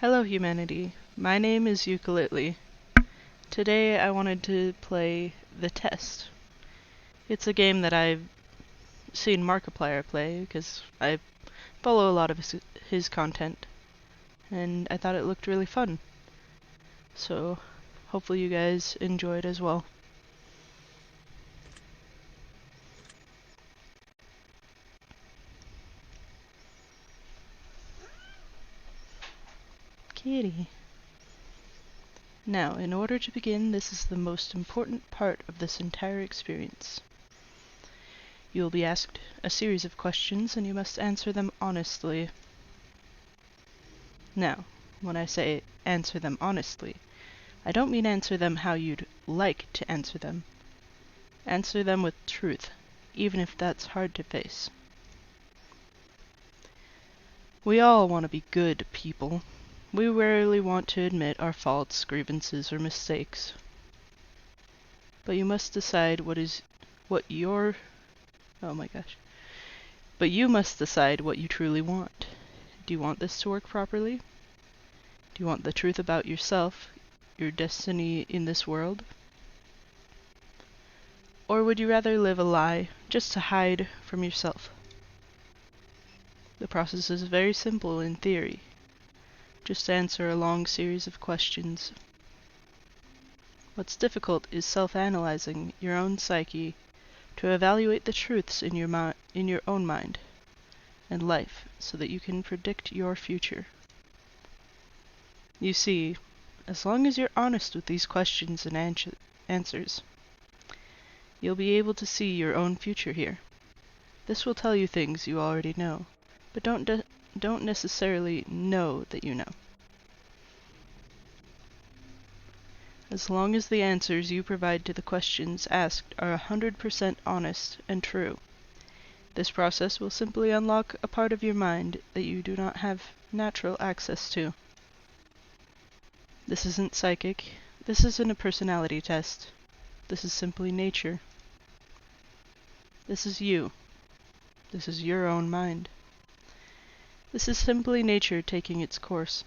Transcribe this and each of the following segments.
Hello humanity, my name is Ukulele. Today I wanted to play The Test. It's a game that I've seen Markiplier play because I follow a lot of his content and I thought it looked really fun. So hopefully you guys enjoy it as well. Kitty. Now, in order to begin, this is the most important part of this entire experience. You will be asked a series of questions and you must answer them honestly. Now, when I say answer them honestly, I don't mean answer them how you'd like to answer them. Answer them with truth, even if that's hard to face. We all want to be good people. We rarely want to admit our faults, grievances, or mistakes. But you must decide what you must decide what you truly want. Do you want this to work properly? Do you want the truth about yourself, your destiny in this world? Or would you rather live a lie just to hide from yourself? The process is very simple in theory. Just answer a long series of questions. What's difficult is self-analyzing your own psyche to evaluate the truths in your own mind and life so that you can predict your future. You see, as long as you're honest with these questions and answers, you'll be able to see your own future here. This will tell you things you already know, but don't necessarily know that you know. As long as the answers you provide to the questions asked are 100% honest and true, this process will simply unlock a part of your mind that you do not have natural access to. This isn't psychic. This isn't a personality test. This is simply nature. This is you. This is your own mind. This is simply nature taking its course.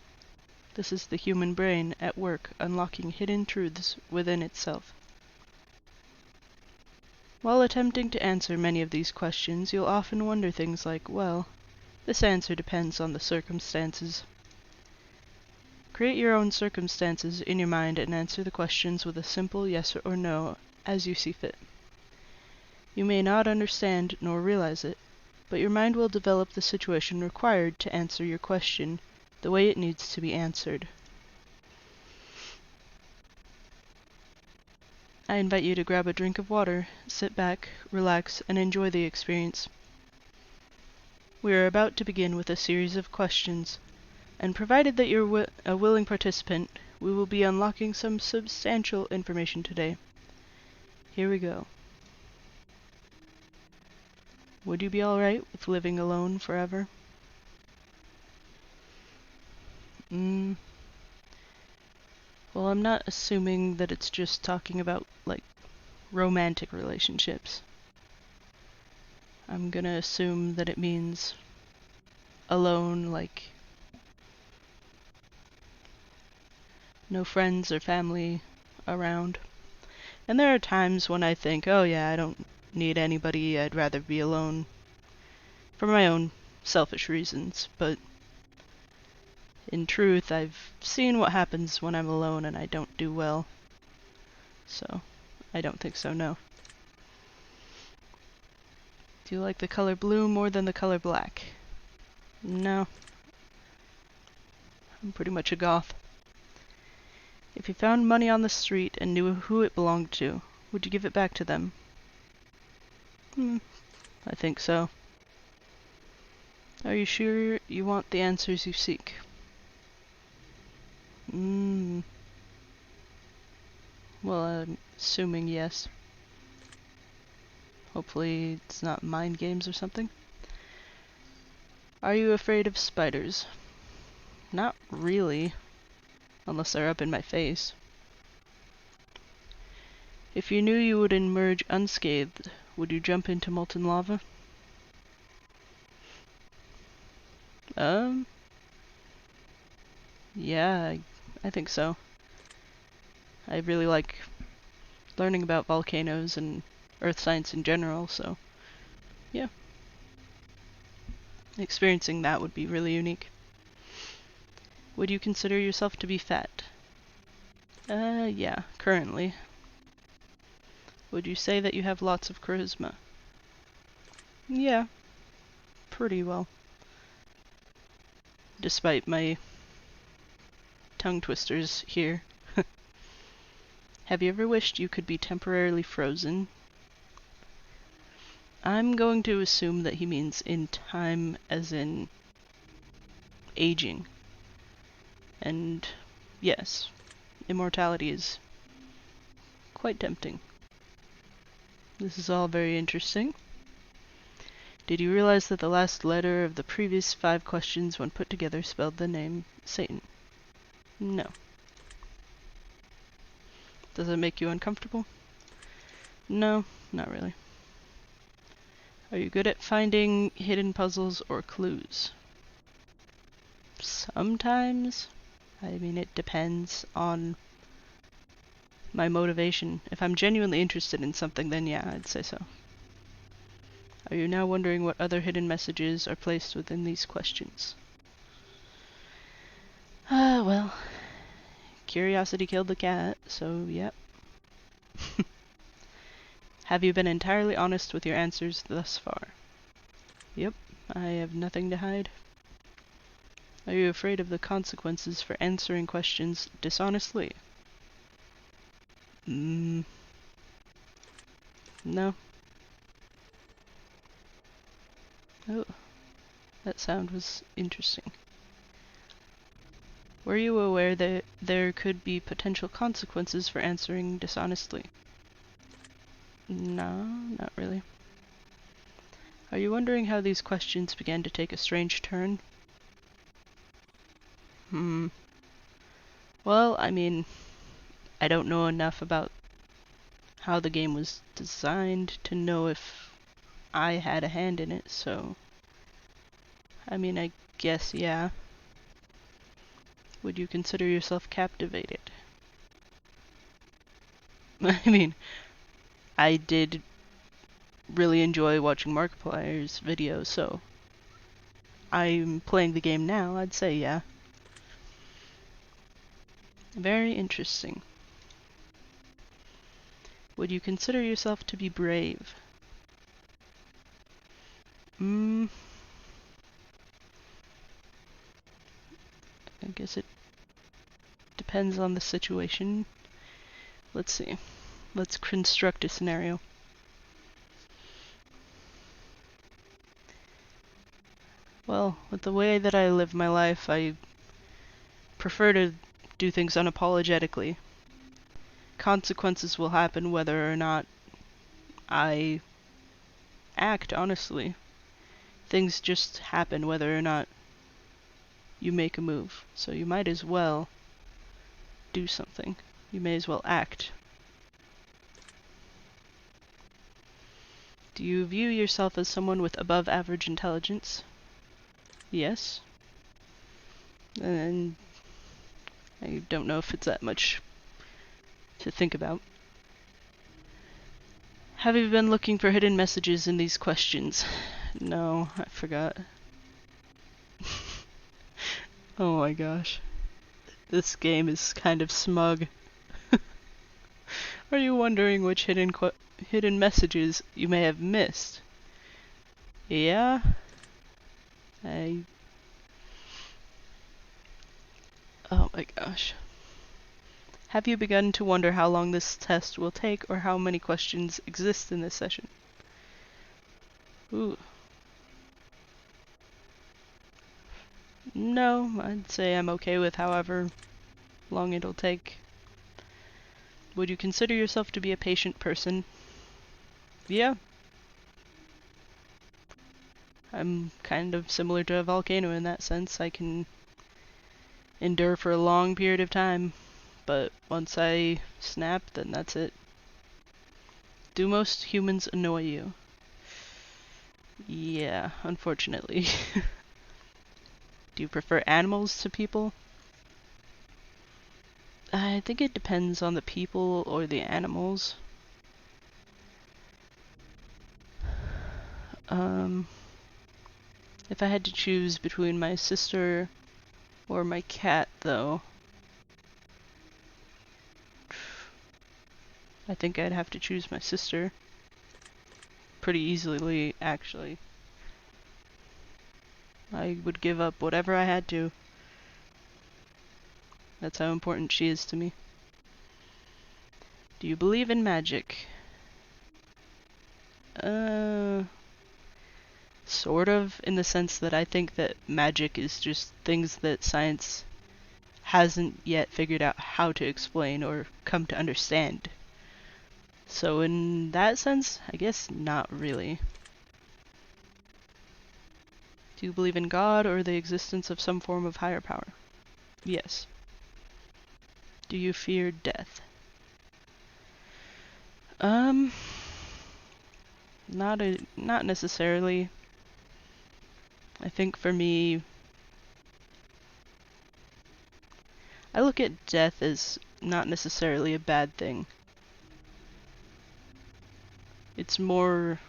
This is the human brain at work unlocking hidden truths within itself. While attempting to answer many of these questions, you'll often wonder things like, well, this answer depends on the circumstances. Create your own circumstances in your mind and answer the questions with a simple yes or no as you see fit. You may not understand nor realize it, but your mind will develop the situation required to answer your question the way it needs to be answered. I invite you to grab a drink of water, sit back, relax, and enjoy the experience. We are about to begin with a series of questions, and provided that you're a willing participant, we will be unlocking some substantial information today. Here we go. Would you be alright with living alone forever? Well, I'm not assuming that it's just talking about, like, romantic relationships. I'm gonna assume that it means alone, like no friends or family around. And there are times when I think, oh yeah, I don't need anybody, I'd rather be alone for my own selfish reasons, but in truth, I've seen what happens when I'm alone and I don't do well. So, I don't think so, no. Do you like the color blue more than the color black? No. I'm pretty much a goth. If you found money on the street and knew who it belonged to, would you give it back to them? I think so. Are you sure you want the answers you seek? Well, I'm assuming yes. Hopefully it's not mind games or something. Are you afraid of spiders? Not really, unless they're up in my face. If you knew you would emerge unscathed, would you jump into molten lava? Yeah, I think so. I really like learning about volcanoes and earth science in general, so yeah. Experiencing that would be really unique. Would you consider yourself to be fat? Yeah, currently. Would you say that you have lots of charisma? Yeah, pretty well. Despite my tongue twisters here. Have you ever wished you could be temporarily frozen? I'm going to assume that he means in time as in aging. And yes, immortality is quite tempting. This is all very interesting. Did you realize that the last letter of the previous 5 questions, when put together, spelled the name Satan? No. Does it make you uncomfortable? No, not really. Are you good at finding hidden puzzles or clues? Sometimes. I mean, it depends on my motivation. If I'm genuinely interested in something, then yeah, I'd say so. Are you now wondering what other hidden messages are placed within these questions? Well, curiosity killed the cat, so yep. Have you been entirely honest with your answers thus far? Yep, I have nothing to hide. Are you afraid of the consequences for answering questions dishonestly? No. Oh, that sound was interesting. Were you aware that there could be potential consequences for answering dishonestly? No, not really. Are you wondering how these questions began to take a strange turn? Well, I mean, I don't know enough about how the game was designed to know if I had a hand in it, so I mean, I guess, yeah. Would you consider yourself captivated? I mean, I did really enjoy watching Markiplier's videos, so I'm playing the game now, I'd say yeah. Very interesting. Would you consider yourself to be brave? I guess it depends on the situation. Let's see. Let's construct a scenario. Well, with the way that I live my life, I prefer to do things unapologetically. Consequences will happen whether or not I act honestly. Things just happen whether or not you make a move. So you might as well do something. You may as well act. Do you view yourself as someone with above average intelligence? Yes. And I don't know if it's that much to think about. Have you been looking for hidden messages in these questions? No, I forgot. Oh my gosh. This game is kind of smug. Are you wondering which hidden messages you may have missed? Yeah? Oh my gosh. Have you begun to wonder how long this test will take or how many questions exist in this session? Ooh. No, I'd say I'm okay with however long it'll take. Would you consider yourself to be a patient person? Yeah. I'm kind of similar to a volcano in that sense. I can endure for a long period of time, but once I snap, then that's it. Do most humans annoy you? Yeah, unfortunately. Do you prefer animals to people? I think it depends on the people or the animals. If I had to choose between my sister or my cat, though, I think I'd have to choose my sister. Pretty easily, actually. I would give up whatever I had to. That's how important she is to me. Do you believe in magic? Sort of, in the sense that I think that magic is just things that science hasn't yet figured out how to explain or come to understand. So in that sense, I guess not really. Do you believe in God or the existence of some form of higher power? Yes. Do you fear death? Not necessarily. I think for me, I look at death as not necessarily a bad thing. It's more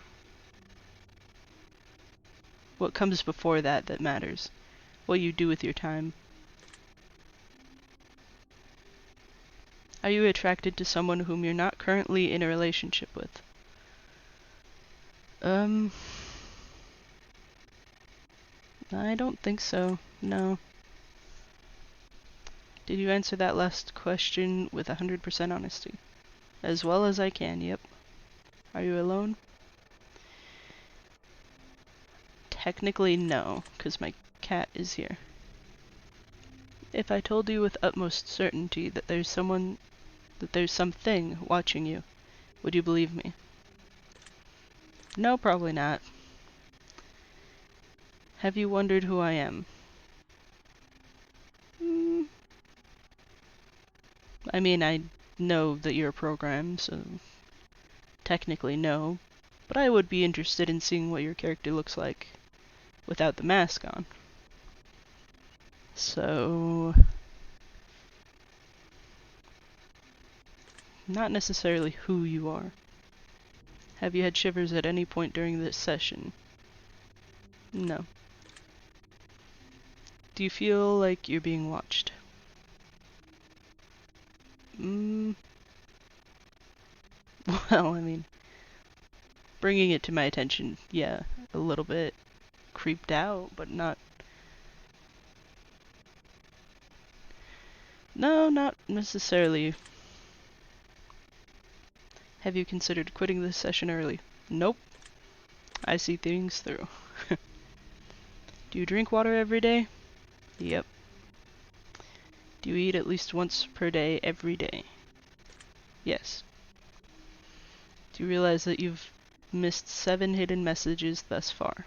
what comes before that that matters. What you do with your time. Are you attracted to someone whom you're not currently in a relationship with? I don't think so, no. Did you answer that last question with 100% honesty? As well as I can, yep. Are you alone? Technically, no, because my cat is here. If I told you with utmost certainty that there's something watching you, would you believe me? No, probably not. Have you wondered who I am? I mean, I know that you're a program, so technically no, but I would be interested in seeing what your character looks like without the mask on. So, not necessarily who you are. Have you had shivers at any point during this session? No. Do you feel like you're being watched? Well, I mean, bringing it to my attention, yeah, a little bit creeped out, but not... No, not necessarily. Have you considered quitting this session early? Nope. I see things through. Do you drink water every day? Yep. Do you eat at least once per day every day? Yes. Do you realize that you've missed 7 hidden messages thus far?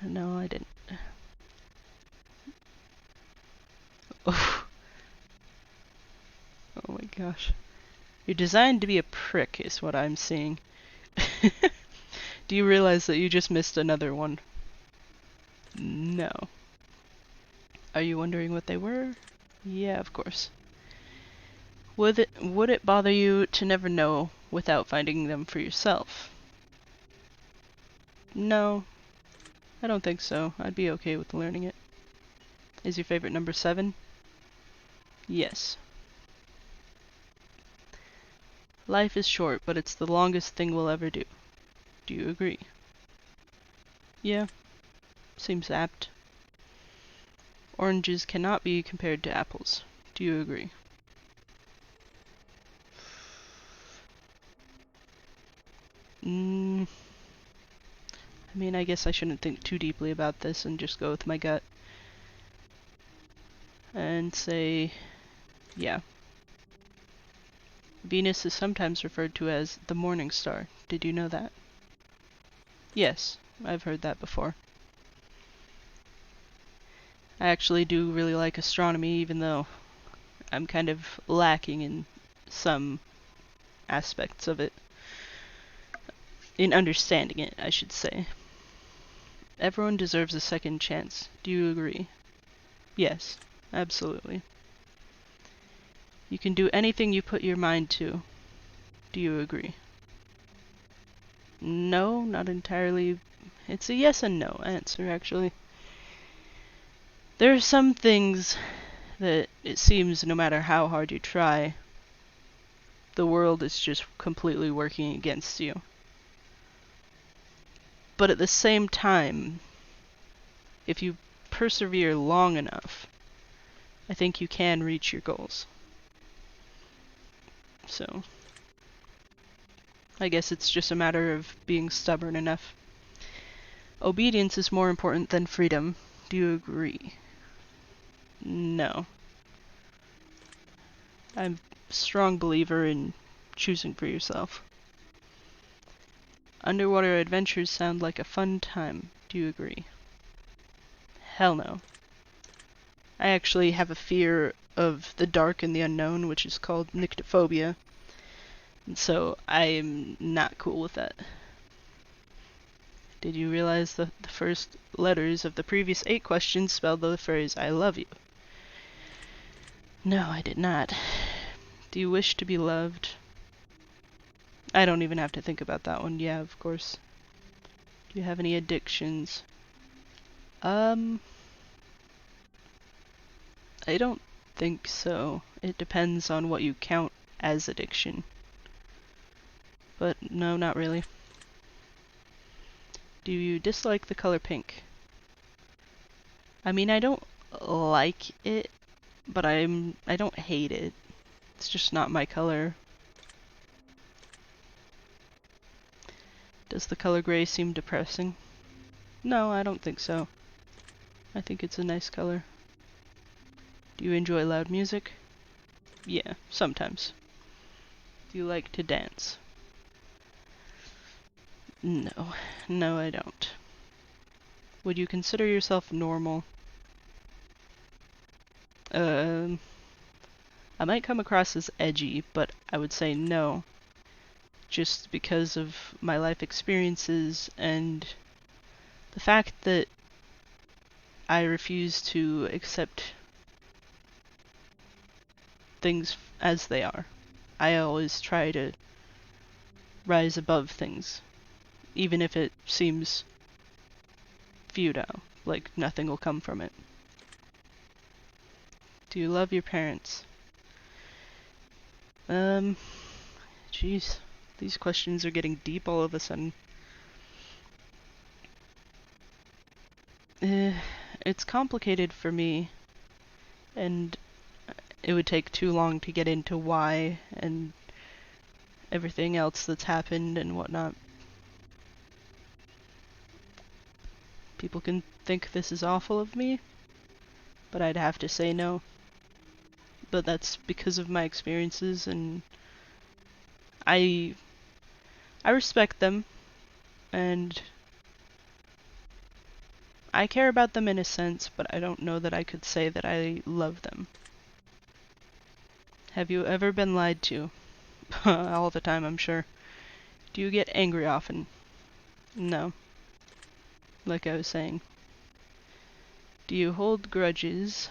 No, I didn't. Oh. Oh my gosh. You're designed to be a prick, is what I'm seeing. Do you realize that you just missed another one? No. Are you wondering what they were? Yeah, of course. Would it bother you to never know without finding them for yourself? No, I don't think so. I'd be okay with learning it. Is your favorite number 7? Yes. Life is short, but it's the longest thing we'll ever do. Do you agree? Yeah, seems apt. Oranges cannot be compared to apples. Do you agree? I mean, I guess I shouldn't think too deeply about this and just go with my gut. And say, yeah. Venus is sometimes referred to as the morning star. Did you know that? Yes, I've heard that before. I actually do really like astronomy, even though I'm kind of lacking in some aspects of it. In understanding it, I should say. Everyone deserves a second chance. Do you agree? Yes, absolutely. You can do anything you put your mind to. Do you agree? No, not entirely. It's a yes and no answer, actually. There are some things that it seems no matter how hard you try, the world is just completely working against you. But at the same time, if you persevere long enough, I think you can reach your goals. So, I guess it's just a matter of being stubborn enough. Obedience is more important than freedom. Do you agree? No. I'm a strong believer in choosing for yourself. Underwater adventures sound like a fun time. Do you agree? Hell no. I actually have a fear of the dark and the unknown, which is called nyctophobia. And so I am not cool with that. Did you realize that the first letters of the previous 8 questions spelled the phrase I love you? No, I did not. Do you wish to be loved? I don't even have to think about that one. Yeah, of course. Do you have any addictions? I don't think so. It depends on what you count as addiction. But no, not really. Do you dislike the color pink? I mean, I don't like it, but I don't hate it. It's just not my color. Does the color gray seem depressing? No, I don't think so. I think it's a nice color. Do you enjoy loud music? Yeah, sometimes. Do you like to dance? No. No, I don't. Would you consider yourself normal? I might come across as edgy, but I would say no. Just because of my life experiences and the fact that I refuse to accept things as they are. I always try to rise above things, even if it seems futile, like nothing will come from it. Do you love your parents? Jeez, these questions are getting deep all of a sudden. It's complicated for me, and it would take too long to get into why and everything else that's happened and whatnot. People can think this is awful of me, but I'd have to say no. But that's because of my experiences, and I respect them, and I care about them in a sense, but I don't know that I could say that I love them. Have you ever been lied to? All the time, I'm sure. Do you get angry often? No. Like I was saying. Do you hold grudges?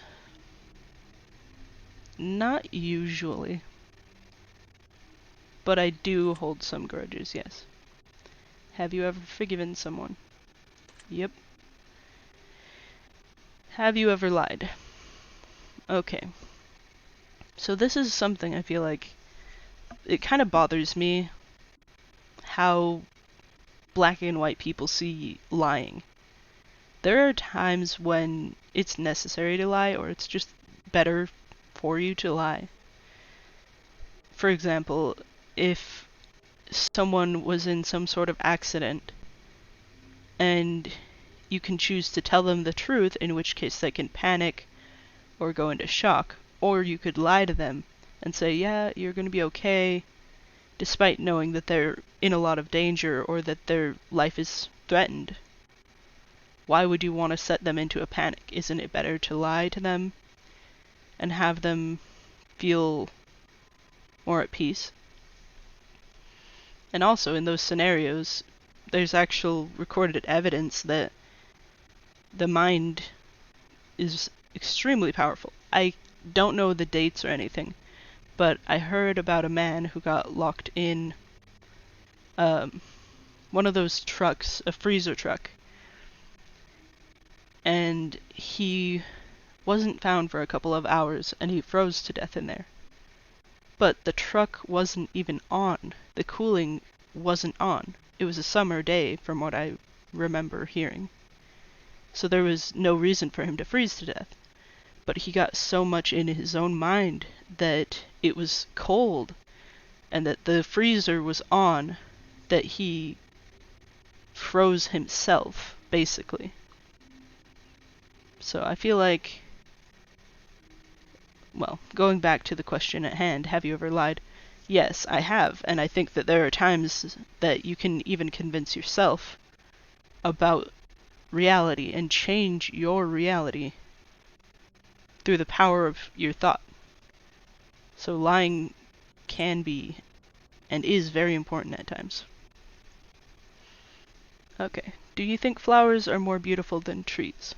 Not usually. But I do hold some grudges, yes. Have you ever forgiven someone? Yep. Have you ever lied? Okay. So this is something I feel like it kind of bothers me how black and white people see lying. There are times when it's necessary to lie, or it's just better for you to lie. For example, if someone was in some sort of accident and you can choose to tell them the truth, in which case they can panic or go into shock, or you could lie to them and say, yeah, you're going to be okay, despite knowing that they're in a lot of danger or that their life is threatened. Why would you want to set them into a panic? Isn't it better to lie to them and have them feel more at peace? And also, in those scenarios, there's actual recorded evidence that the mind is extremely powerful. I don't know the dates or anything, but I heard about a man who got locked in um, one of those trucks, a freezer truck, and he wasn't found for a couple of hours, and he froze to death in there. But the truck wasn't even on. The cooling wasn't on. It was a summer day, from what I remember hearing. So there was no reason for him to freeze to death. But he got so much in his own mind that it was cold and that the freezer was on that he froze himself, basically. So I feel like, well, going back to the question at hand, have you ever lied? Yes, I have, and I think that there are times that you can even convince yourself about reality and change your reality through the power of your thought. So lying can be and is very important at times. Okay, do you think flowers are more beautiful than trees?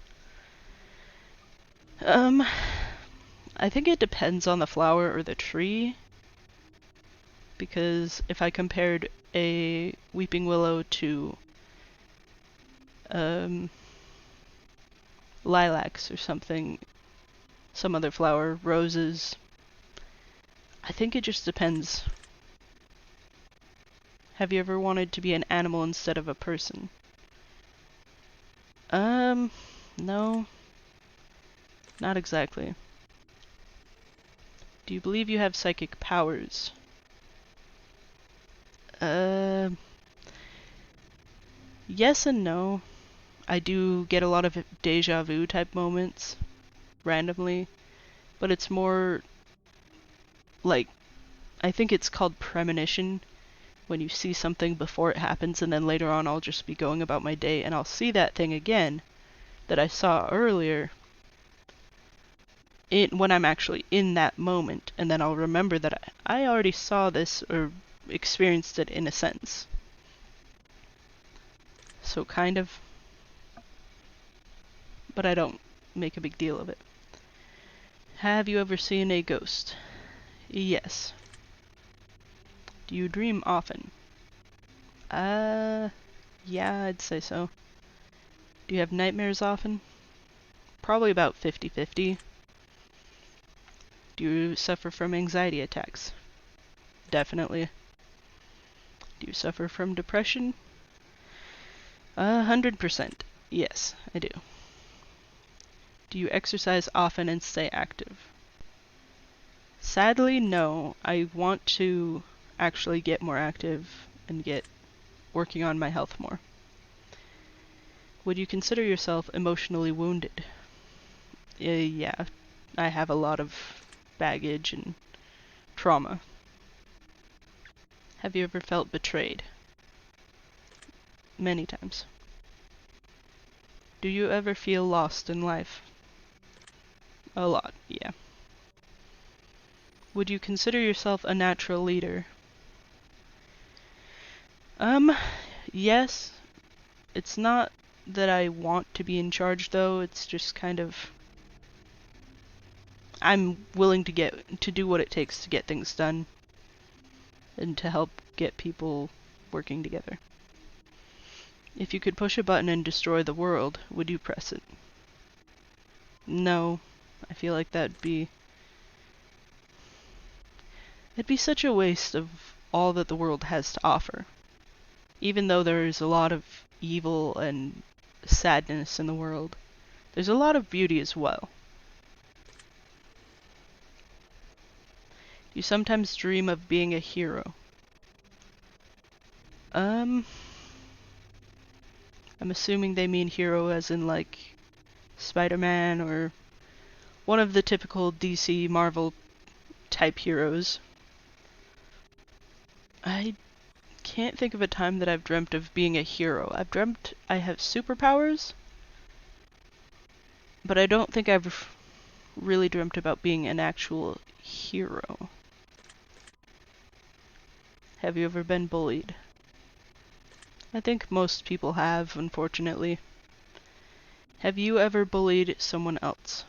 I think it depends on the flower or the tree, because if I compared a weeping willow to lilacs or something, some other flower, roses, I think it just depends. Have you ever wanted to be an animal instead of a person? No. Not exactly. Do you believe you have psychic powers? Yes and no. I do get a lot of deja vu type moments, randomly, but it's more like, I think it's called premonition, when you see something before it happens and then later on I'll just be going about my day and I'll see that thing again that I saw earlier when I'm actually in that moment, and then I'll remember that I already saw this or experienced it in a sense. So kind of, but I don't make a big deal of it. Have you ever seen a ghost? Yes. Do you dream often? Yeah, I'd say so. Do you have nightmares often? Probably about 50-50. Do you suffer from anxiety attacks? Definitely. Do you suffer from depression? 100%. Yes, I do. Do you exercise often and stay active? Sadly, no. I want to actually get more active and get working on my health more. Would you consider yourself emotionally wounded? Yeah, I have a lot of baggage and trauma. Have you ever felt betrayed? Many times. Do you ever feel lost in life? A lot, yeah. Would you consider yourself a natural leader? Yes. It's not that I want to be in charge, though. It's just kind of, I'm willing to do what it takes to get things done and to help get people working together. If you could push a button and destroy the world, would you press it? No. I feel like it'd be such a waste of all that the world has to offer. Even though there is a lot of evil and sadness in the world, there's a lot of beauty as well. You sometimes dream of being a hero. I'm assuming they mean hero as in like Spider-Man or one of the typical DC Marvel type heroes. I can't think of a time that I've dreamt of being a hero. I've dreamt I have superpowers, but I don't think I've really dreamt about being an actual hero. Have you ever been bullied? I think most people have, unfortunately. Have you ever bullied someone else?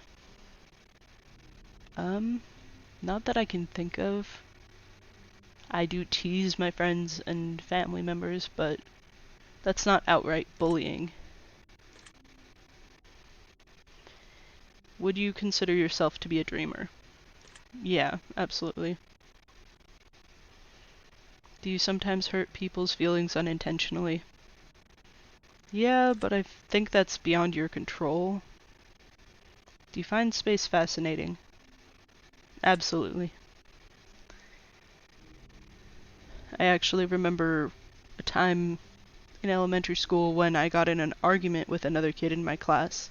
Not that I can think of. I do tease my friends and family members, but that's not outright bullying. Would you consider yourself to be a dreamer? Yeah, absolutely. Do you sometimes hurt people's feelings unintentionally? Yeah, but I think that's beyond your control. Do you find space fascinating? Absolutely. I actually remember a time in elementary school when I got in an argument with another kid in my class.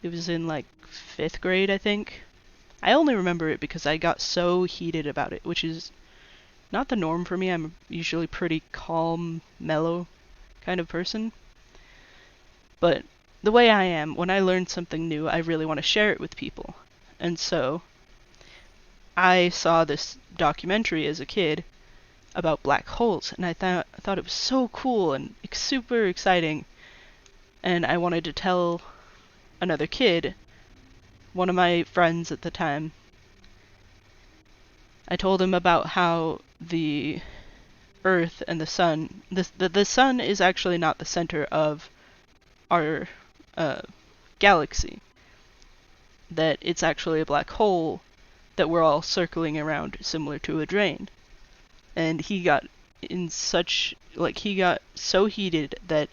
It was in like 5th grade, I think. I only remember it because I got so heated about it, which is not the norm for me. I'm usually pretty calm, mellow kind of person. But the way I am, when I learn something new, I really want to share it with people. And so I saw this documentary as a kid about black holes, and I thought it was so cool and super exciting. And I wanted to tell another kid, one of my friends at the time. I told him about how the Earth and the sun, the sun is actually not the center of our galaxy. That it's actually a black hole that we're all circling around, similar to a drain. And he got he got so heated that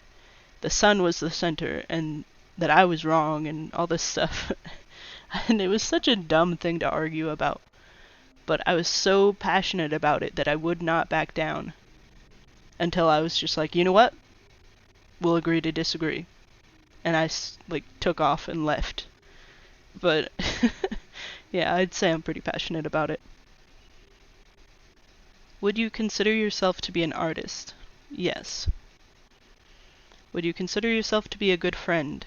the sun was the center and that I was wrong and all this stuff. And it was such a dumb thing to argue about. But I was so passionate about it that I would not back down until I was just like, you know what? We'll agree to disagree. And I took off and left. But yeah, I'd say I'm pretty passionate about it. Would you consider yourself to be an artist? Yes. Would you consider yourself to be a good friend?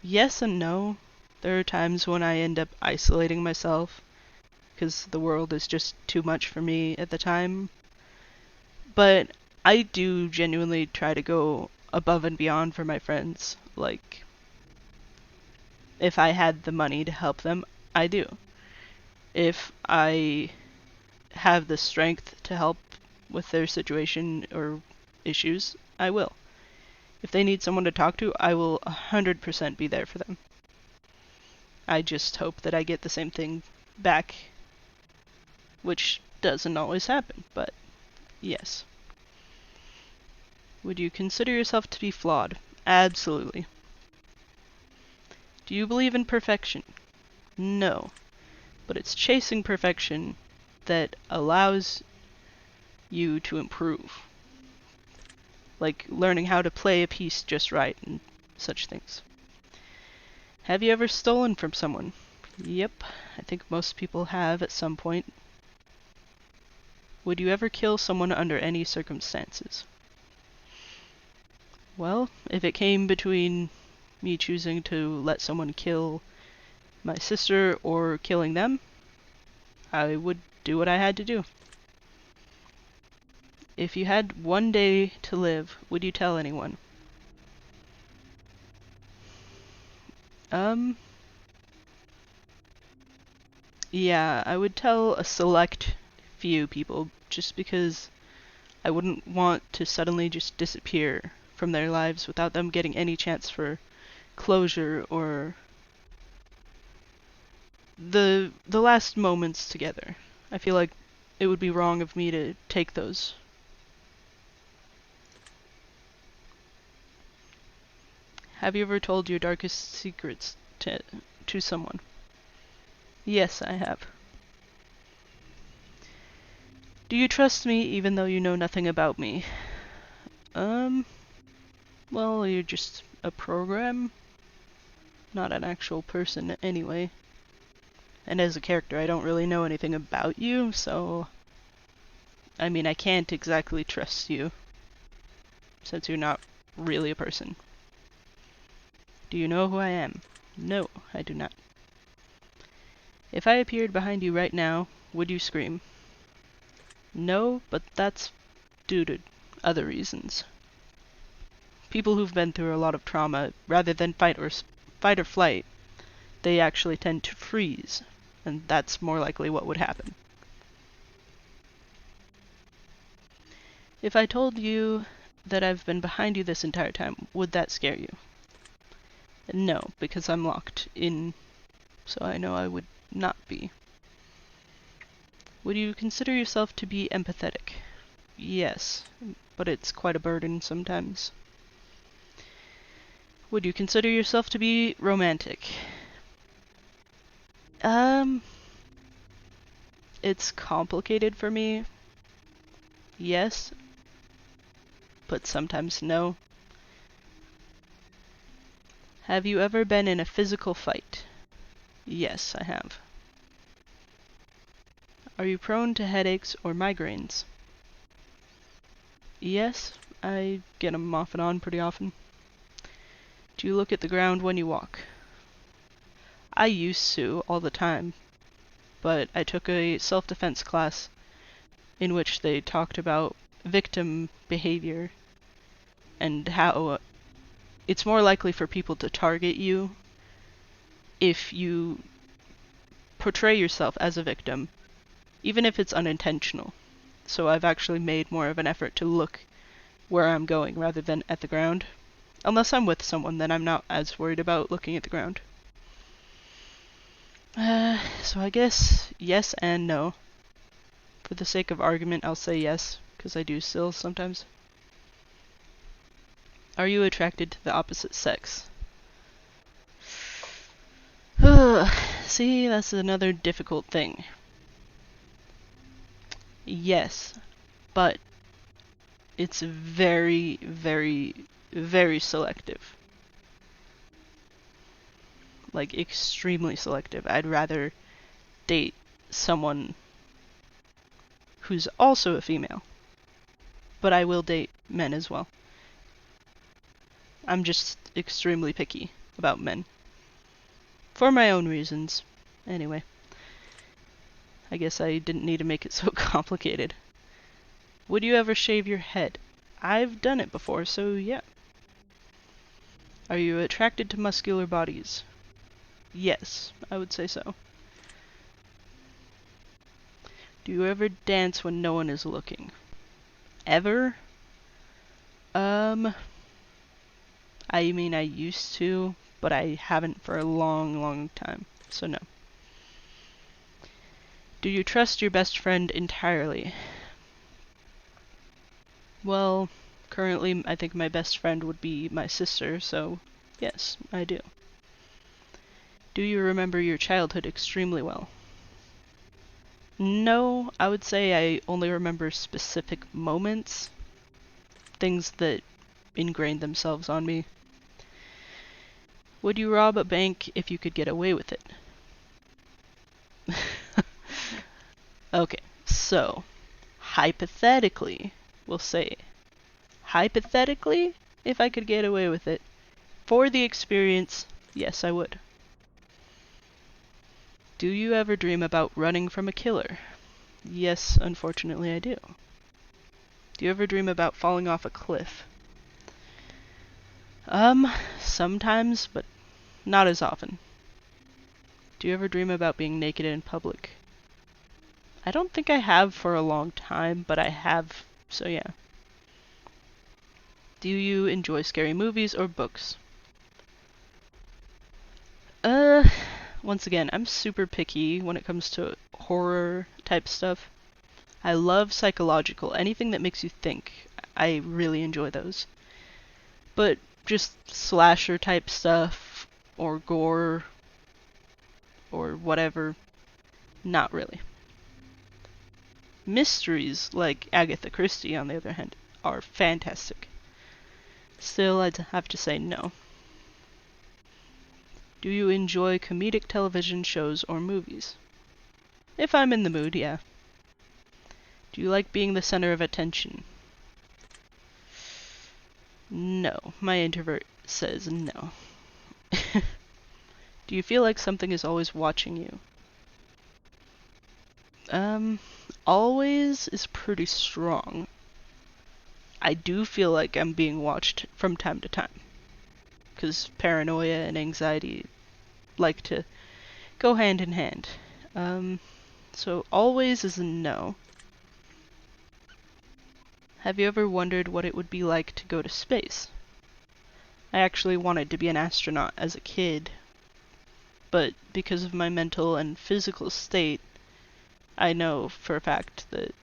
Yes and no. There are times when I end up isolating myself because the world is just too much for me at the time. But I do genuinely try to go above and beyond for my friends. Like, if I had the money to help them, I do. If I have the strength to help with their situation or issues, I will. If they need someone to talk to, I will 100% be there for them. I just hope that I get the same thing back, which doesn't always happen, but yes. Would you consider yourself to be flawed? Absolutely. Do you believe in perfection? No. But it's chasing perfection that allows you to improve. Like learning how to play a piece just right and such things. Have you ever stolen from someone? Yep, I think most people have at some point. Would you ever kill someone under any circumstances? Well, if it came between me choosing to let someone kill my sister or killing them, I would do what I had to do. If you had one day to live, would you tell anyone? Yeah, I would tell a select few people just because I wouldn't want to suddenly just disappear from their lives without them getting any chance for closure or the last moments together. I feel like it would be wrong of me to take those. Have you ever told your darkest secrets to someone? Yes, I have. Do you trust me even though you know nothing about me? Well, you're just a program, not an actual person anyway. And as a character, I don't really know anything about you, so I mean, I can't exactly trust you, since you're not really a person. Do you know who I am? No, I do not. If I appeared behind you right now, would you scream? No, but that's due to other reasons. People who've been through a lot of trauma, rather than fight or flight, they actually tend to freeze, and that's more likely what would happen. If I told you that I've been behind you this entire time, would that scare you? No, because I'm locked in, so I know I would not be. Would you consider yourself to be empathetic? Yes, but it's quite a burden sometimes. Would you consider yourself to be romantic? It's complicated for me. Yes, but sometimes no. Have you ever been in a physical fight? Yes, I have. Are you prone to headaches or migraines? Yes, I get them off and on pretty often. Do you look at the ground when you walk? I used to all the time, but I took a self-defense class in which they talked about victim behavior and how it's more likely for people to target you if you portray yourself as a victim, even if it's unintentional. So I've actually made more of an effort to look where I'm going rather than at the ground. Unless I'm with someone, then I'm not as worried about looking at the ground. So I guess yes and no. For the sake of argument, I'll say yes, because I do still sometimes. Are you attracted to the opposite sex? See, that's another difficult thing. Yes, but it's very, very, very selective. Like, extremely selective. I'd rather date someone who's also a female. But I will date men as well. I'm just extremely picky about men. For my own reasons. Anyway. I guess I didn't need to make it so complicated. Would you ever shave your head? I've done it before, so yeah. Are you attracted to muscular bodies? Yes, I would say so. Do you ever dance when no one is looking? Ever? I mean, I used to, but I haven't for a long, long time, so no. Do you trust your best friend entirely? Well, currently I think my best friend would be my sister, so yes, I do. Do you remember your childhood extremely well? No, I would say I only remember specific moments, things that ingrained themselves on me. Would you rob a bank if you could get away with it? Okay, so, hypothetically, we'll say, hypothetically, if I could get away with it, for the experience, yes, I would. Do you ever dream about running from a killer? Yes, unfortunately I do. Do you ever dream about falling off a cliff? Sometimes, but not as often. Do you ever dream about being naked in public? I don't think I have for a long time, but I have, so yeah. Do you enjoy scary movies or books? Once again, I'm super picky when it comes to horror type stuff. I love psychological, anything that makes you think. I really enjoy those. But just slasher type stuff, or gore, or whatever, not really. Mysteries, like Agatha Christie, on the other hand, are fantastic. Still, I'd have to say no. Do you enjoy comedic television shows or movies? If I'm in the mood, yeah. Do you like being the center of attention? No, my introvert says no. Do you feel like something is always watching you? Always is pretty strong. I do feel like I'm being watched from time to time. Because paranoia and anxiety like to go hand in hand. So always is a no. Have you ever wondered what it would be like to go to space? I actually wanted to be an astronaut as a kid, but because of my mental and physical state, I know for a fact that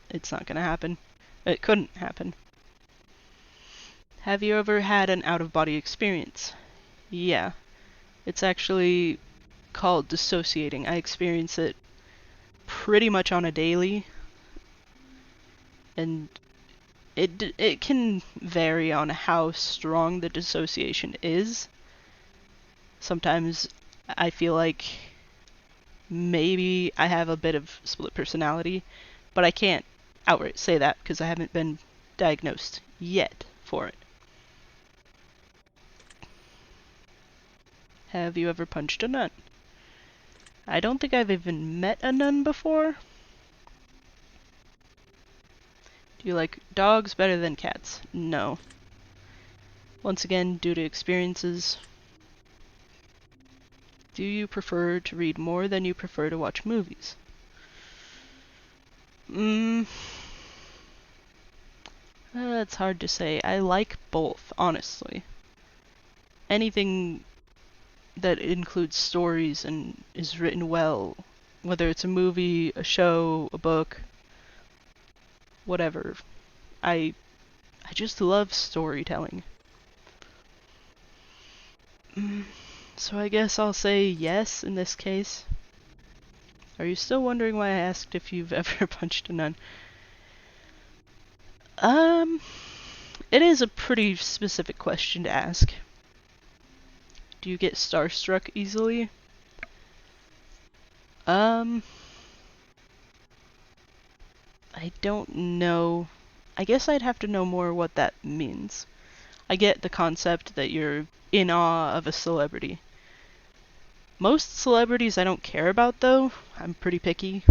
it's not gonna happen. It couldn't happen. Have you ever had an out-of-body experience? Yeah. It's actually called dissociating. I experience it pretty much on a daily, and it can vary on how strong the dissociation is. Sometimes I feel like maybe I have a bit of split personality, but I can't outright say that because I haven't been diagnosed yet for it. Have you ever punched a nun? I don't think I've even met a nun before. Do you like dogs better than cats? No. Once again, due to experiences. Do you prefer to read more than you prefer to watch movies? It's hard to say. I like both, honestly. Anything that includes stories and is written well, whether it's a movie, a show, a book, whatever. I just love storytelling. So I guess I'll say yes in this case. Are you still wondering why I asked if you've ever punched a nun? It is a pretty specific question to ask. Do you get starstruck easily? I don't know. I guess I'd have to know more what that means. I get the concept that you're in awe of a celebrity. Most celebrities I don't care about, though. I'm pretty picky.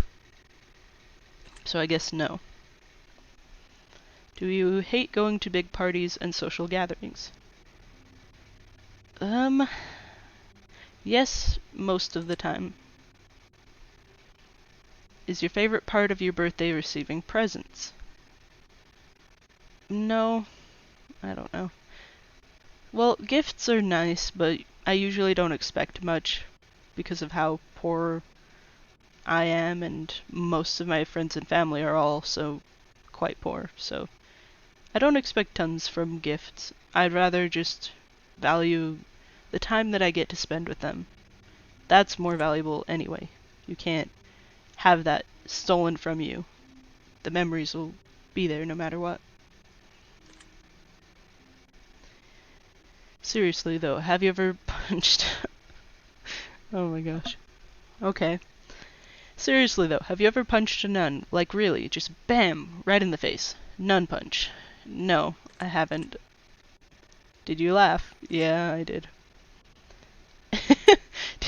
So I guess no. Do you hate going to big parties and social gatherings? Yes, most of the time. Is your favorite part of your birthday receiving presents? No, I don't know. Well, gifts are nice, but I usually don't expect much because of how poor I am, and most of my friends and family are also quite poor, so I don't expect tons from gifts. I'd rather just value the time that I get to spend with them. That's more valuable anyway. You can't have that stolen from you. The memories will be there no matter what. Seriously though, have you ever punched... Oh my gosh. Okay. Seriously though, have you ever punched a nun? Like really, just BAM! Right in the face. Nun punch. No, I haven't. Did you laugh? Yeah, I did.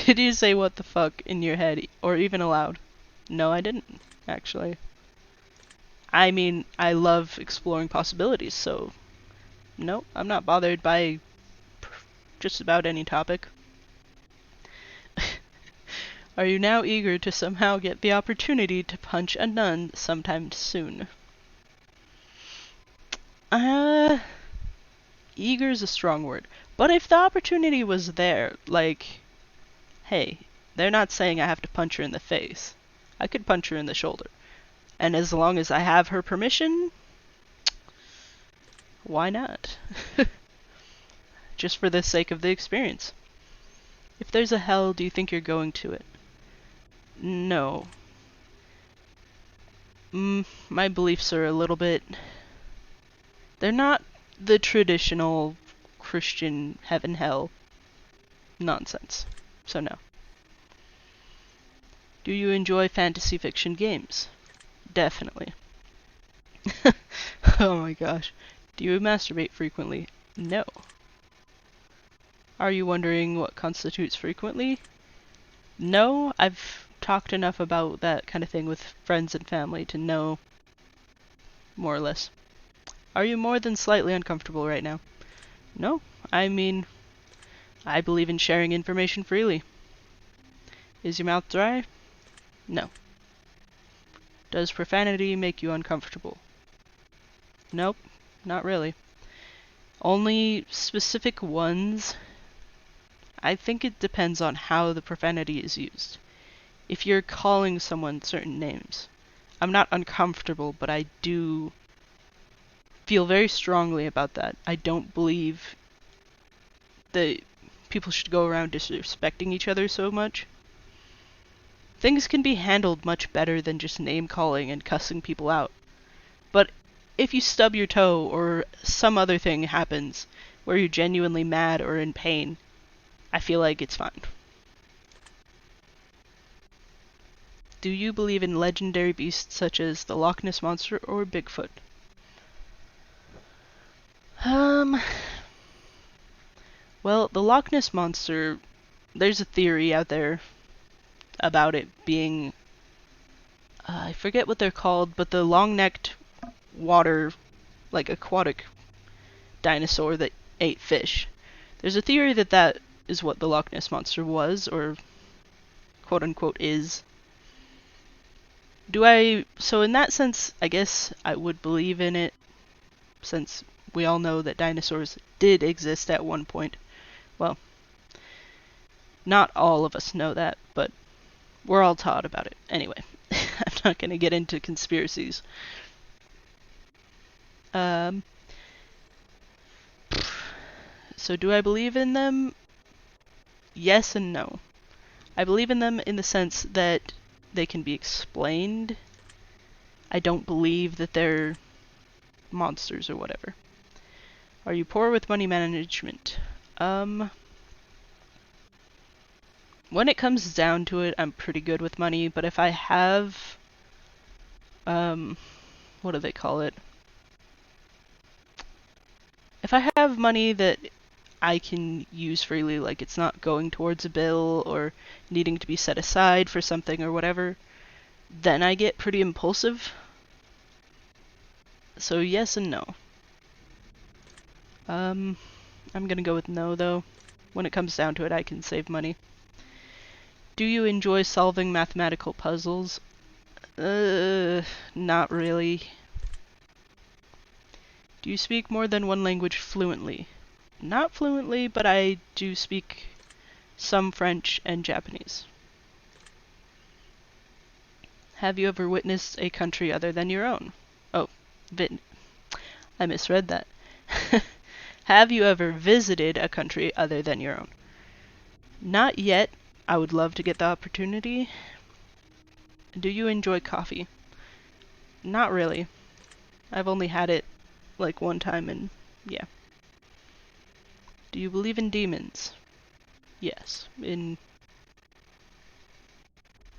Did you say what the fuck in your head, or even aloud? No, I didn't, actually. I mean, I love exploring possibilities, so... No, I'm not bothered by just about any topic. Are you now eager to somehow get the opportunity to punch a nun sometime soon? Eager's a strong word. But if the opportunity was there, like, hey, they're not saying I have to punch her in the face. I could punch her in the shoulder. And as long as I have her permission, why not? Just for the sake of the experience. If there's a hell, do you think you're going to it? No. My beliefs are a little bit... They're not the traditional Christian heaven-hell nonsense. So no. Do you enjoy fantasy fiction games? Definitely. Oh my gosh. Do you masturbate frequently? No. Are you wondering what constitutes frequently? No, I've talked enough about that kind of thing with friends and family to know more or less. Are you more than slightly uncomfortable right now? No, I mean, I believe in sharing information freely. Is your mouth dry? No. Does profanity make you uncomfortable? Nope, not really. Only specific ones. I think it depends on how the profanity is used. If you're calling someone certain names, I'm not uncomfortable, but I do feel very strongly about that. I don't believe that people should go around disrespecting each other so much. Things can be handled much better than just name calling and cussing people out. But if you stub your toe or some other thing happens where you're genuinely mad or in pain, I feel like it's fine. Do you believe in legendary beasts such as the Loch Ness Monster or Bigfoot? Well, the Loch Ness Monster, there's a theory out there about it being, I forget what they're called, but the long-necked water, like aquatic dinosaur that ate fish. There's a theory that that is what the Loch Ness Monster was, or quote-unquote is. So in that sense, I guess I would believe in it, since we all know that dinosaurs did exist at one point. Well, not all of us know that, but we're all taught about it. Anyway, I'm not going to get into conspiracies. So do I believe in them? Yes and no. I believe in them in the sense that they can be explained. I don't believe that they're monsters or whatever. Are you poor with money management? When it comes down to it, I'm pretty good with money, but if I have, what do they call it? If I have money that I can use freely, like it's not going towards a bill or needing to be set aside for something or whatever, then I get pretty impulsive. So yes and no. I'm gonna go with no, though. When it comes down to it, I can save money. Do you enjoy solving mathematical puzzles? Not really. Do you speak more than one language fluently? Not fluently, but I do speak some French and Japanese. Have you ever witnessed a country other than your own? Oh, I misread that. Have you ever visited a country other than your own? Not yet. I would love to get the opportunity. Do you enjoy coffee? Not really. I've only had it like one time and yeah. Do you believe in demons? Yes, in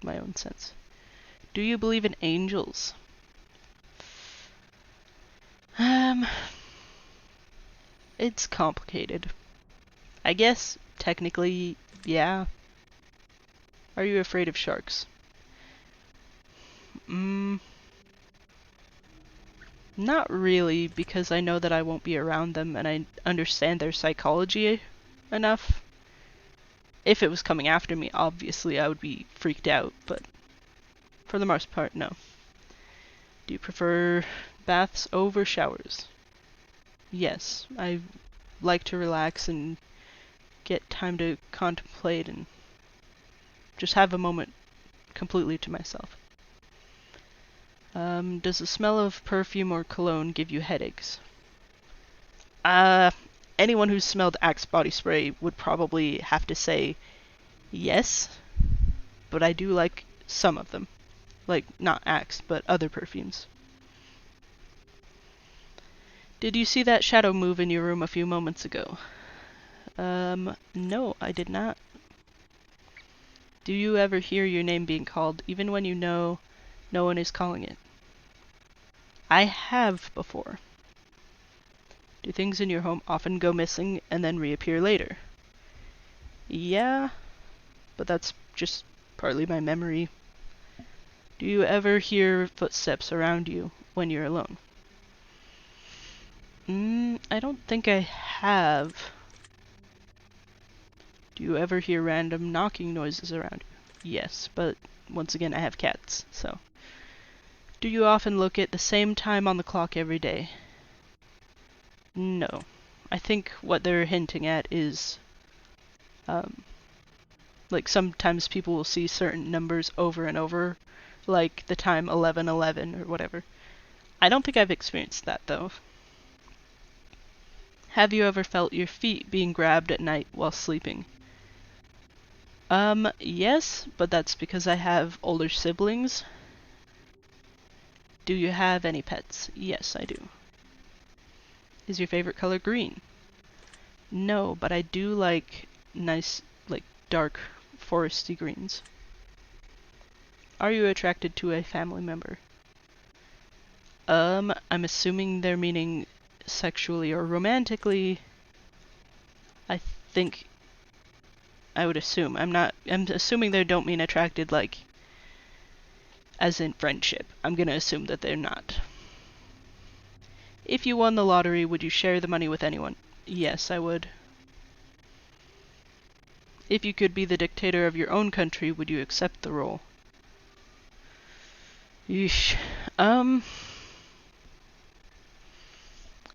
my own sense. Do you believe in angels? It's complicated. I guess, technically, yeah. Are you afraid of sharks? Not really, because I know that I won't be around them and I understand their psychology enough. If it was coming after me, obviously I would be freaked out, but for the most part, no. Do you prefer baths over showers? Yes, I like to relax and get time to contemplate and just have a moment completely to myself. Does the smell of perfume or cologne give you headaches? Anyone who's smelled Axe body spray would probably have to say yes, but I do like some of them. Like, not Axe, but other perfumes. Did you see that shadow move in your room a few moments ago? No, I did not. Do you ever hear your name being called, even when you know no one is calling it? I have before. Do things in your home often go missing and then reappear later? Yeah, but that's just partly my memory. Do you ever hear footsteps around you when you're alone? I don't think I have. Do you ever hear random knocking noises around you? Yes, but once again, I have cats, so. Do you often look at the same time on the clock every day? No. I think what they're hinting at is, like sometimes people will see certain numbers over and over, like the time 11:11 or whatever. I don't think I've experienced that though. Have you ever felt your feet being grabbed at night while sleeping? Yes, but that's because I have older siblings. Do you have any pets? Yes, I do. Is your favorite color green? No, but I do like nice, like dark foresty greens. Are you attracted to a family member? I'm assuming they're meaning sexually or romantically. I think I would assume. I'm assuming they don't mean attracted like as in friendship. I'm gonna assume that they're not. If you won the lottery, would you share the money with anyone? Yes, I would. If you could be the dictator of your own country, would you accept the role? Yeesh.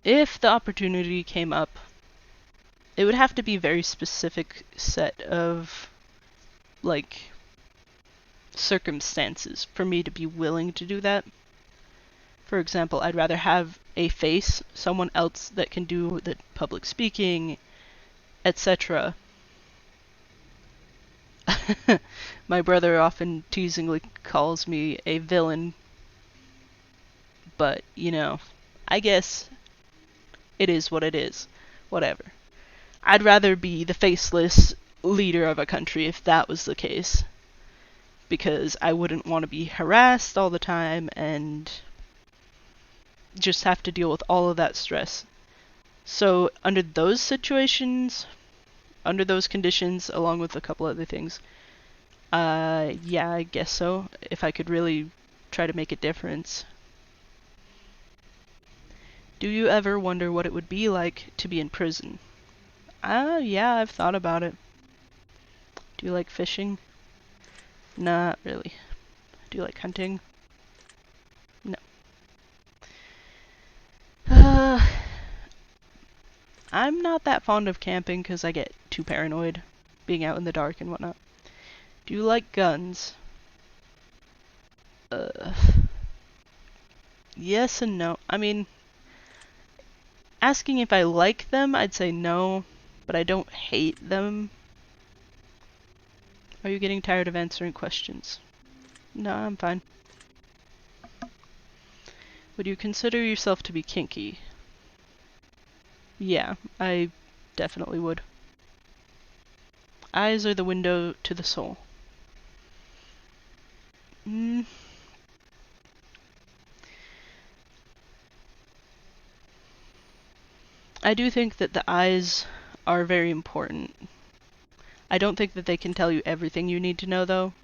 If the opportunity came up, it would have to be a very specific set of, like, circumstances for me to be willing to do that. For example, I'd rather have a face, someone else that can do the public speaking, etc. My brother often teasingly calls me a villain, but, you know, I guess it is what it is. Whatever. I'd rather be the faceless leader of a country if that was the case, because I wouldn't want to be harassed all the time and just have to deal with all of that stress. So under those situations, under those conditions, along with a couple other things, yeah, I guess so, if I could really try to make a difference. Do you ever wonder what it would be like to be in prison? Yeah, I've thought about it. Do you like fishing? Not really. Do you like hunting? No. I'm not that fond of camping because I get too paranoid, being out in the dark and whatnot. Do you like guns? Yes and no. I mean, asking if I like them, I'd say no, but I don't hate them. Are you getting tired of answering questions? No, I'm fine. Would you consider yourself to be kinky? Yeah, I definitely would. Eyes are the window to the soul. I do think that the eyes are very important. I don't think that they can tell you everything you need to know, though.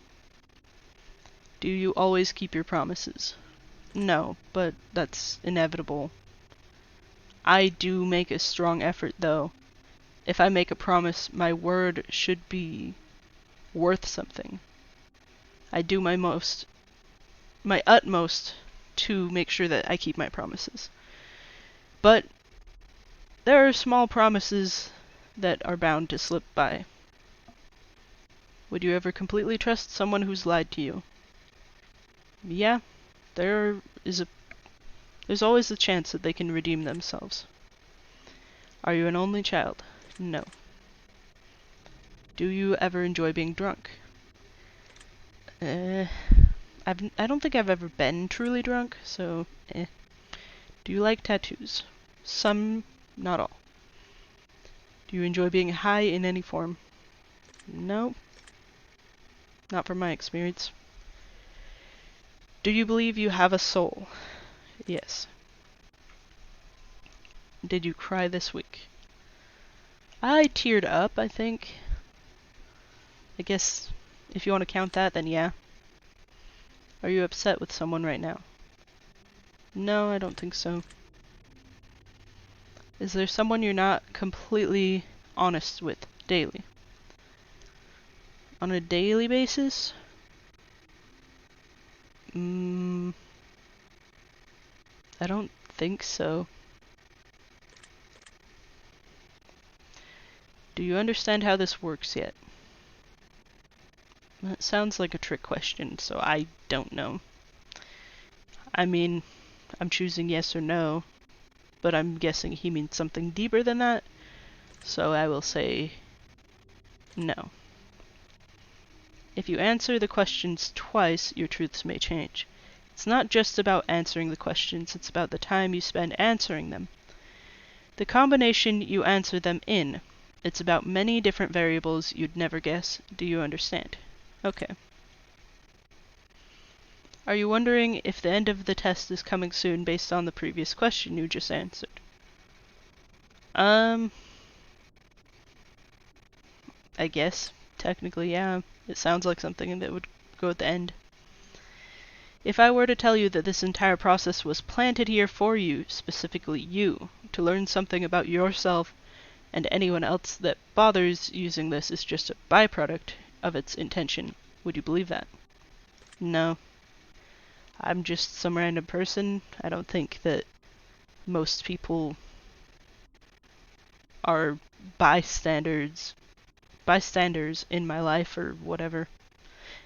Do you always keep your promises? No, but that's inevitable. I do make a strong effort, though. If I make a promise, my word should be worth something. I do my utmost to make sure that I keep my promises. But there are small promises that are bound to slip by. Would you ever completely trust someone who's lied to you? Yeah, there's always the chance that they can redeem themselves. Are you an only child? No. Do you ever enjoy being drunk? I don't think I've ever been truly drunk, so Do you like tattoos? Some, not all. Do you enjoy being high in any form? No. Not from my experience. Do you believe you have a soul? Yes. Did you cry this week? I teared up, I think. I guess if you want to count that, then yeah. Are you upset with someone right now? No, I don't think so. Is there someone you're not completely honest with daily? On a daily basis? I don't think so. Do you understand how this works yet? That sounds like a trick question, so I don't know. I mean, I'm choosing yes or no, but I'm guessing he means something deeper than that, so I will say no. If you answer the questions twice, your truths may change. It's not just about answering the questions, it's about the time you spend answering them. The combination you answer them in. It's about many different variables you'd never guess. Do you understand? Okay. Are you wondering if the end of the test is coming soon based on the previous question you just answered? I guess. Technically, yeah. It sounds like something that would go at the end. If I were to tell you that this entire process was planted here for you, specifically you, to learn something about yourself, and anyone else that bothers using this is just a byproduct of its intention, would you believe that? No. I'm just some random person. I don't think that most people are bystanders in my life or whatever.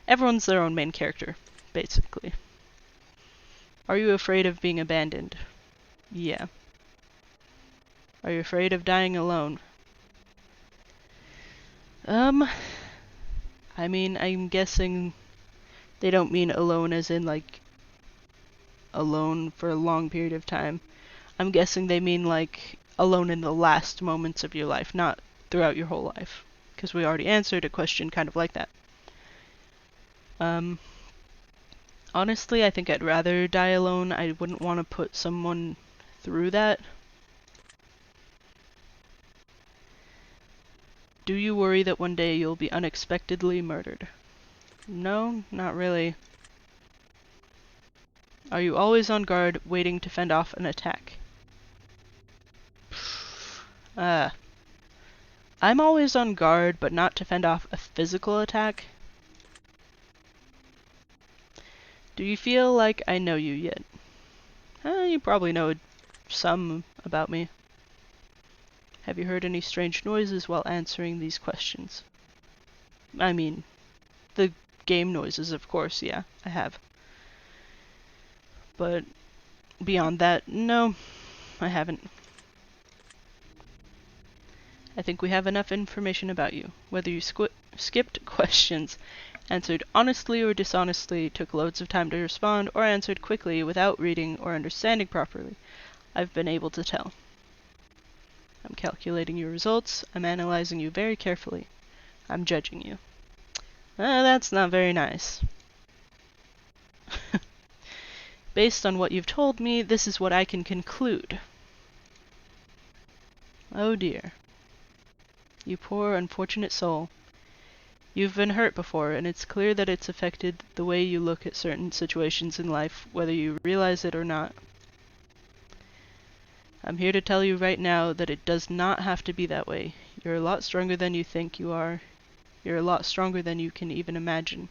Everyone's their own main character, basically. Are you afraid of being abandoned? Yeah. Are you afraid of dying alone? I mean, I'm guessing they don't mean alone as in, like, alone for a long period of time. I'm guessing they mean, like, alone in the last moments of your life, not throughout your whole life. Because we already answered a question kind of like that. Honestly, I think I'd rather die alone. I wouldn't want to put someone through that. Do you worry that one day you'll be unexpectedly murdered? No, not really. Are you always on guard, waiting to fend off an attack? I'm always on guard, but not to fend off a physical attack. Do you feel like I know you yet? You probably know some about me. Have you heard any strange noises while answering these questions? I mean, the game noises, of course, yeah, I have. But beyond that, no, I haven't. I think we have enough information about you. Whether you skipped questions, answered honestly or dishonestly, took loads of time to respond, or answered quickly without reading or understanding properly, I've been able to tell. I'm calculating your results. I'm analyzing you very carefully. I'm judging you. That's not very nice. Based on what you've told me, this is what I can conclude. Oh dear. You poor, unfortunate soul. You've been hurt before, and it's clear that it's affected the way you look at certain situations in life, whether you realize it or not. I'm here to tell you right now that it does not have to be that way. You're a lot stronger than you think you are. You're a lot stronger than you can even imagine.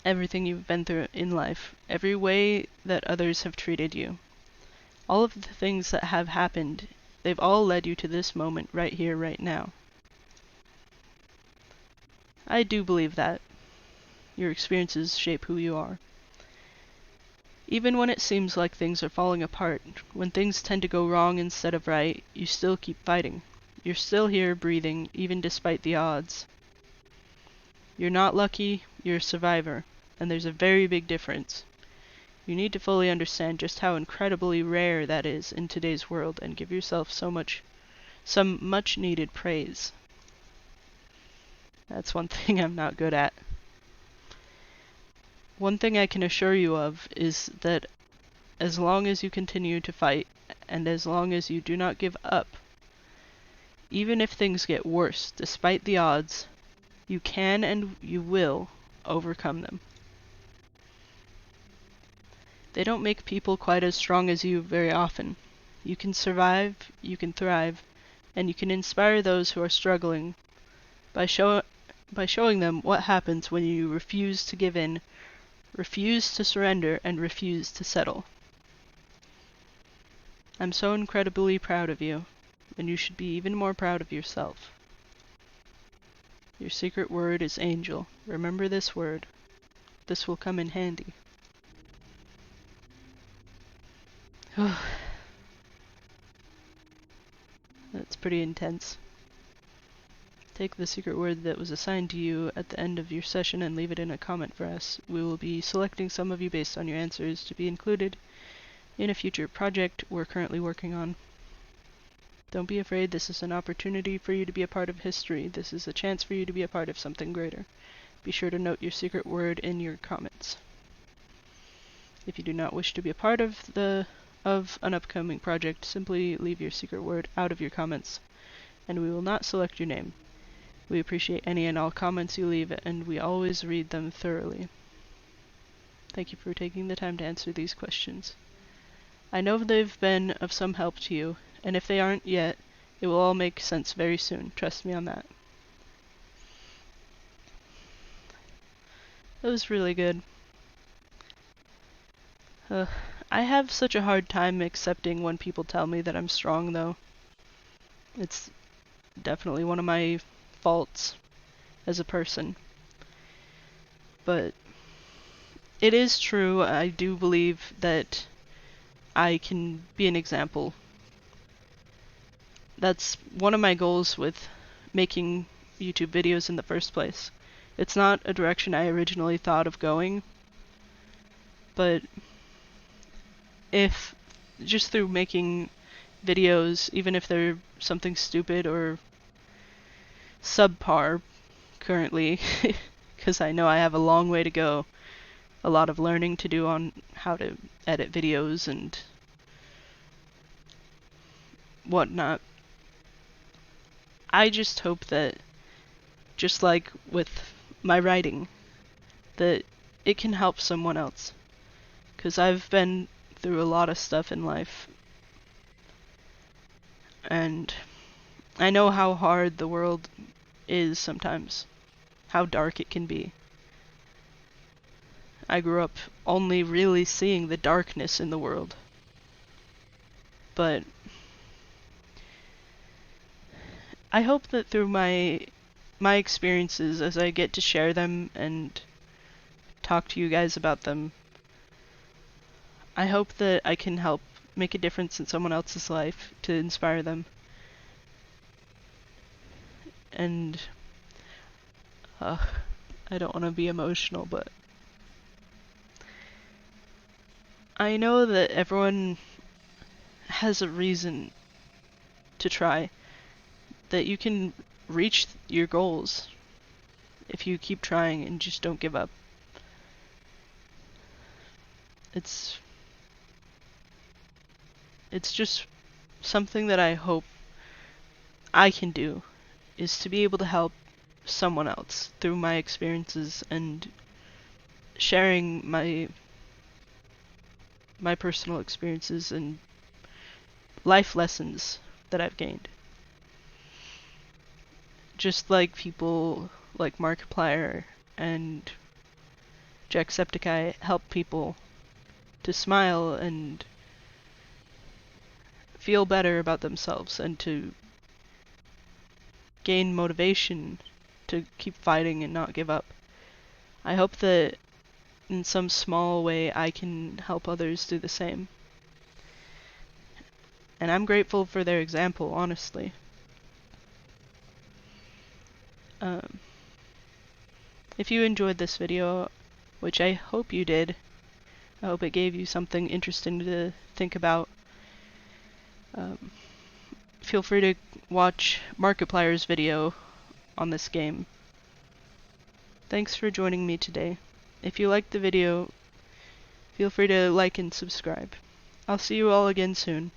Everything you've been through in life, every way that others have treated you, all of the things that have happened, they've all led you to this moment right here, right now. I do believe that. Your experiences shape who you are. Even when it seems like things are falling apart, when things tend to go wrong instead of right, you still keep fighting. You're still here breathing, even despite the odds. You're not lucky, you're a survivor, and there's a very big difference. You need to fully understand just how incredibly rare that is in today's world and give yourself some much needed praise. That's one thing I'm not good at. One thing I can assure you of is that as long as you continue to fight, and as long as you do not give up, even if things get worse, despite the odds, you can and you will overcome them. They don't make people quite as strong as you very often. You can survive, you can thrive, and you can inspire those who are struggling by showing them what happens when you refuse to give in, refuse to surrender, and refuse to settle. I'm so incredibly proud of you, and you should be even more proud of yourself. Your secret word is angel. Remember this word. This will come in handy. That's pretty intense. Take the secret word that was assigned to you at the end of your session and leave it in a comment for us. We will be selecting some of you based on your answers to be included in a future project we're currently working on. Don't be afraid, this is an opportunity for you to be a part of history. This is a chance for you to be a part of something greater. Be sure to note your secret word in your comments. If you do not wish to be a part of an upcoming project, simply leave your secret word out of your comments, and we will not select your name. We appreciate any and all comments you leave, and we always read them thoroughly. Thank you for taking the time to answer these questions. I know they've been of some help to you, and if they aren't yet, it will all make sense very soon. Trust me on that. That was really good. I have such a hard time accepting when people tell me that I'm strong, though. It's definitely one of my faults as a person. But it is true, I do believe that I can be an example. That's one of my goals with making YouTube videos in the first place. It's not a direction I originally thought of going, but if just through making videos, even if they're something stupid or subpar currently, because I know I have a long way to go, a lot of learning to do on how to edit videos and whatnot. I just hope that, just like with my writing, that it can help someone else. Because I've been through a lot of stuff in life, and I know how hard the world is sometimes, how dark it can be. I grew up only really seeing the darkness in the world. But I hope that through my experiences, as I get to share them and talk to you guys about them, I hope that I can help make a difference in someone else's life to inspire them. And I don't want to be emotional, but I know that everyone has a reason to try, that you can reach your goals if you keep trying and just don't give up. It's just something that I hope I can do, is to be able to help someone else through my experiences and sharing my personal experiences and life lessons that I've gained. Just like people like Markiplier and Jacksepticeye help people to smile and feel better about themselves and to gain motivation to keep fighting and not give up. I hope that in some small way I can help others do the same. And I'm grateful for their example, honestly. If you enjoyed this video, which I hope you did, I hope it gave you something interesting to think about, feel free to watch Markiplier's video on this game. Thanks for joining me today. If you liked the video, feel free to like and subscribe. I'll see you all again soon.